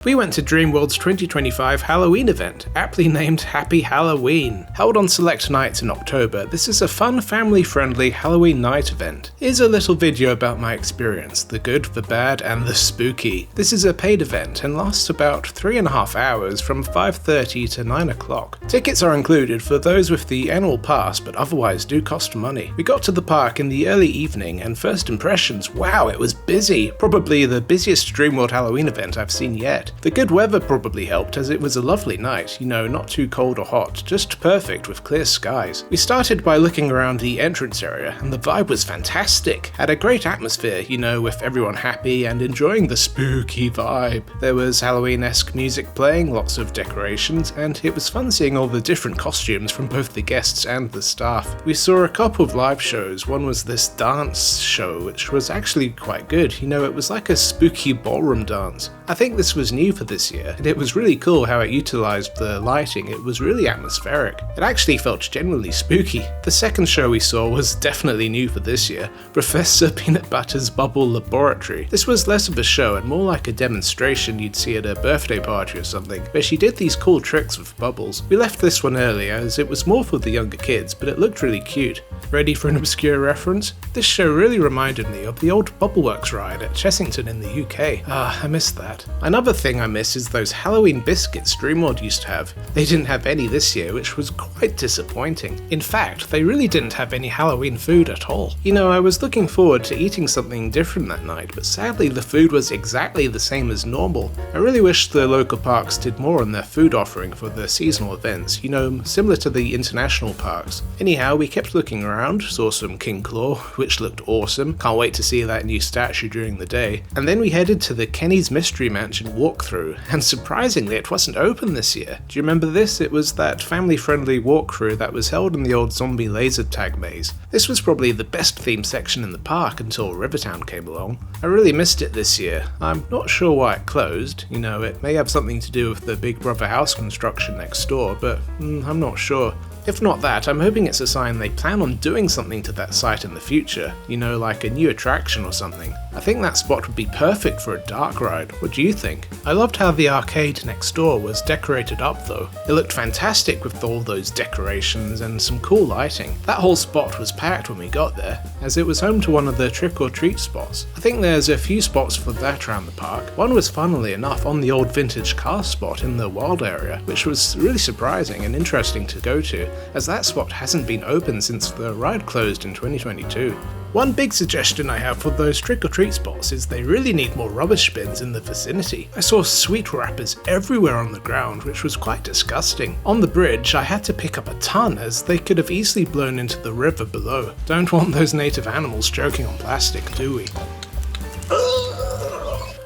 We went to Dreamworld's 2025 Halloween event, aptly named Happy Halloween. Held on select nights in October, this is a fun, family-friendly Halloween night event. Here's a little video about my experience, the good, the bad, and the spooky. This is a paid event and lasts about 3.5 hours from 5:30 to 9 o'clock. Tickets are included for those with the annual pass, but otherwise do cost money. We got to the park in the early evening, and first impressions, wow, it was busy. Probably the busiest Dreamworld Halloween event I've seen yet. The good weather probably helped, as it was a lovely night, not too cold or hot, just perfect with clear skies. We started by looking around the entrance area, and the vibe was fantastic. Had a great atmosphere, with everyone happy and enjoying the spooky vibe. There was Halloween-esque music playing, lots of decorations, and it was fun seeing all the different costumes from both the guests and the staff. We saw a couple of live shows. One was this dance show, which was actually quite good. It was like a spooky ballroom dance. I think this was new for this year, and it was really cool how it utilized the lighting. It was really atmospheric. It actually felt genuinely spooky. The second show we saw was definitely new for this year, Professor Peanut Butter's Bubble Laboratory. This was less of a show and more like a demonstration you'd see at a birthday party or something, where she did these cool tricks with bubbles. We left this one early as it was more for the younger kids, but it looked really cute. Ready for an obscure reference? This show really reminded me of the old Bubbleworks ride at Chessington in the UK. I missed that. Another thing I miss is those Halloween biscuits Dreamworld used to have. They didn't have any this year, which was quite disappointing. In fact, they really didn't have any Halloween food at all. I was looking forward to eating something different that night, but sadly the food was exactly the same as normal. I really wish the local parks did more on their food offering for the seasonal events, similar to the international parks. Anyhow, we kept looking around, saw some King Claw, which looked awesome. Can't wait to see that new statue during the day. And then we headed to the Kenny's Mystery Mansion walkthrough, and surprisingly it wasn't open this year. Do you remember this? It was that family-friendly walkthrough that was held in the old zombie laser tag maze. This was probably the best themed section in the park until Rivertown came along. I really missed it this year. I'm not sure why it closed. It may have something to do with the Big Brother house construction next door, but I'm not sure. If not that, I'm hoping it's a sign they plan on doing something to that site in the future, like a new attraction or something. I think that spot would be perfect for a dark ride. What do you think? I loved how the arcade next door was decorated up though. It looked fantastic with all those decorations and some cool lighting. That whole spot was packed when we got there, as it was home to one of the trick-or-treat spots. I think there's a few spots for that around the park. One was funnily enough on the old vintage car spot in the wild area, which was really surprising and interesting to go to, as that spot hasn't been open since the ride closed in 2022. One big suggestion I have for those trick-or-treat spots is they really need more rubbish bins in the vicinity. I saw sweet wrappers everywhere on the ground, which was quite disgusting. On the bridge, I had to pick up a ton, as they could have easily blown into the river below. Don't want those native animals choking on plastic, do we?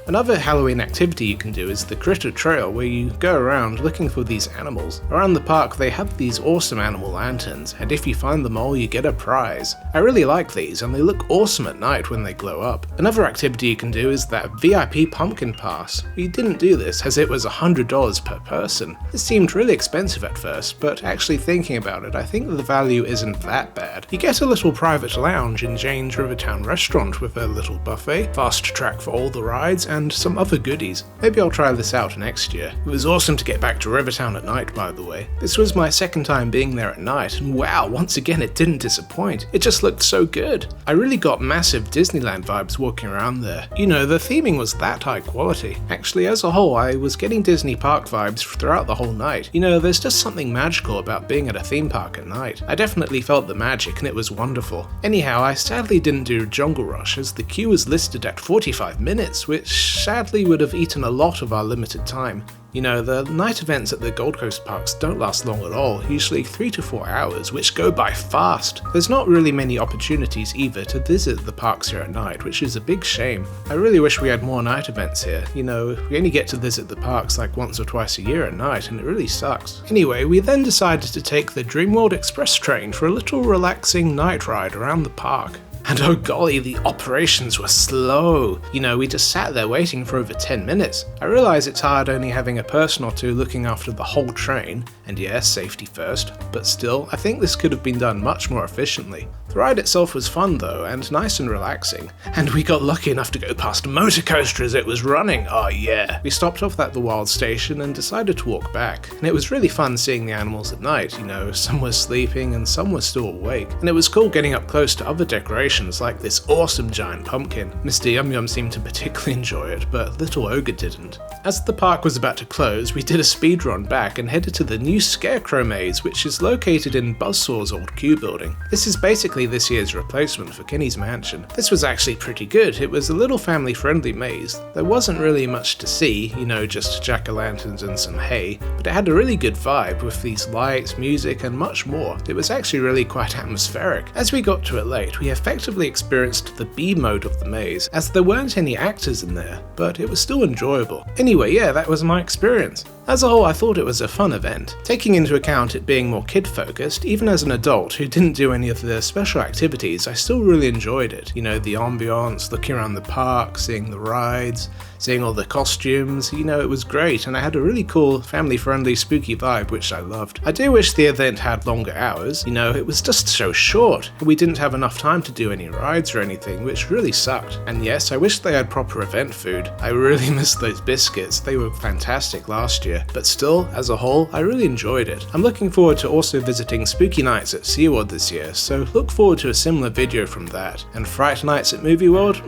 Another Halloween activity you can do is the Critter Trail, where you go around looking for these animals. Around the park they have these awesome animal lanterns, and if you find them all you get a prize. I really like these, and they look awesome at night when they glow up. Another activity you can do is that VIP Pumpkin Pass. We didn't do this as it was $100 per person. This seemed really expensive at first, but actually thinking about it, I think the value isn't that bad. You get a little private lounge in Jane's Rivertown restaurant with a little buffet, fast track for all the rides, and some other goodies. Maybe I'll try this out next year. It was awesome to get back to Rivertown at night, by the way. This was my second time being there at night, and wow, once again it didn't disappoint. It just looked so good. I really got massive Disneyland vibes walking around there. The theming was that high quality. Actually, as a whole, I was getting Disney park vibes throughout the whole night. There's just something magical about being at a theme park at night. I definitely felt the magic, and it was wonderful. Anyhow, I sadly didn't do Jungle Rush, as the queue was listed at 45 minutes, which sadly would have eaten a lot of our limited time. The night events at the Gold Coast parks don't last long at all, usually 3 to 4 hours, which go by fast. There's not really many opportunities either to visit the parks here at night, which is a big shame. I really wish we had more night events here. We only get to visit the parks like once or twice a year at night, and it really sucks. Anyway, we then decided to take the Dreamworld Express train for a little relaxing night ride around the park. And oh golly, the operations were slow. You know, we just sat there waiting for over 10 minutes. I realise it's hard only having a person or two looking after the whole train, and yes, safety first, but still, I think this could have been done much more efficiently. The ride itself was fun though, and nice and relaxing. And we got lucky enough to go past a motor coaster as it was running, oh yeah. We stopped off at the Wild Station and decided to walk back. And it was really fun seeing the animals at night, you know, some were sleeping and some were still awake. And it was cool getting up close to other decorations like this awesome giant pumpkin. Mr. Yum Yum seemed to particularly enjoy it, but Little Ogre didn't. As the park was about to close, we did a speed run back and headed to the new Scarecrow Maze, which is located in Buzzsaw's old queue building. This is basically this year's replacement for Kenny's Mansion. This was actually pretty good. It was a little family-friendly maze. There wasn't really much to see, you know, just jack-o'-lanterns and some hay, but it had a really good vibe with these lights, music, and much more. It was actually really quite atmospheric. As we got to it late, we effectively experienced the B mode of the maze, as there weren't any actors in there, but it was still enjoyable. Anyway, yeah, that was my experience. As a whole, I thought it was a fun event. Taking into account it being more kid-focused, even as an adult who didn't do any of the special activities, I still really enjoyed it. You know, the ambiance, looking around the park, seeing the rides, seeing all the costumes, you know, it was great, and I had a really cool, family-friendly, spooky vibe, which I loved. I do wish the event had longer hours, you know, it was just so short. We didn't have enough time to do any rides or anything, which really sucked. And yes, I wish they had proper event food. I really miss those biscuits, they were fantastic last year. But still, as a whole, I really enjoyed it. I'm looking forward to also visiting Spooky Nights at SeaWorld this year, so look forward to a similar video from that. And Fright Nights at Movie World?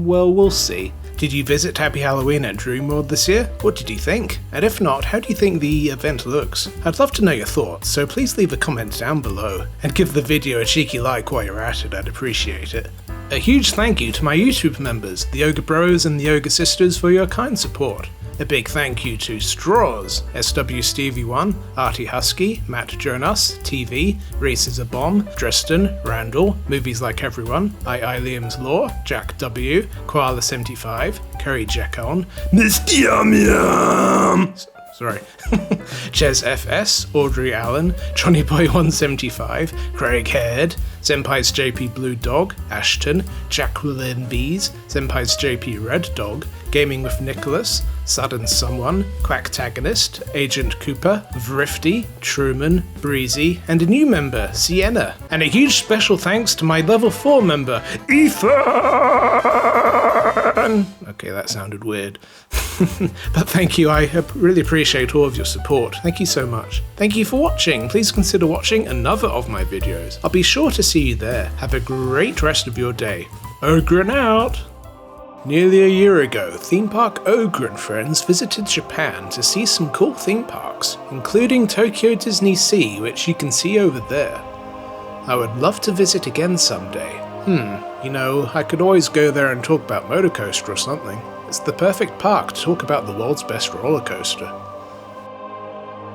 Well, we'll see. Did you visit Happy Halloween at Dreamworld this year? What did you think? And if not, how do you think the event looks? I'd love to know your thoughts, so please leave a comment down below. And give the video a cheeky like while you're at it, I'd appreciate it. A huge thank you to my YouTube members, the Ogre Bros and the Ogre Sisters, for your kind support. A big thank you to Straws, SW Stevie 1, Artie Husky, Matt Jonas, TV, Reese is a Bomb, Dresden, Randall, Movies Like Everyone, I Liam's Law, Jack W, Koala 75, Kerry Jackon, Mr. Yum Yum! Sorry. Ches FS, Audrey Allen, Johnny Boy 175, Craig Head, Senpai's JP Blue Dog, Ashton, Jacqueline Bees, Senpai's JP Red Dog, Gaming with Nicholas, Sudden Someone, Quacktagonist, Agent Cooper, Vrifty, Truman, Breezy, and a new member, Sienna. And a huge special thanks to my level 4 member, Ethan! Okay, that sounded weird. But thank you, I really appreciate all of your support. Thank you so much. Thank you for watching. Please consider watching another of my videos. I'll be sure to see you there. Have a great rest of your day. Ogren out! Nearly a year ago, Theme Park Ogre and friends visited Japan to see some cool theme parks, including Tokyo Disney Sea, which you can see over there. I would love to visit again someday. You know, I could always go there and talk about Motor Coaster or something. It's the perfect park to talk about the world's best roller coaster.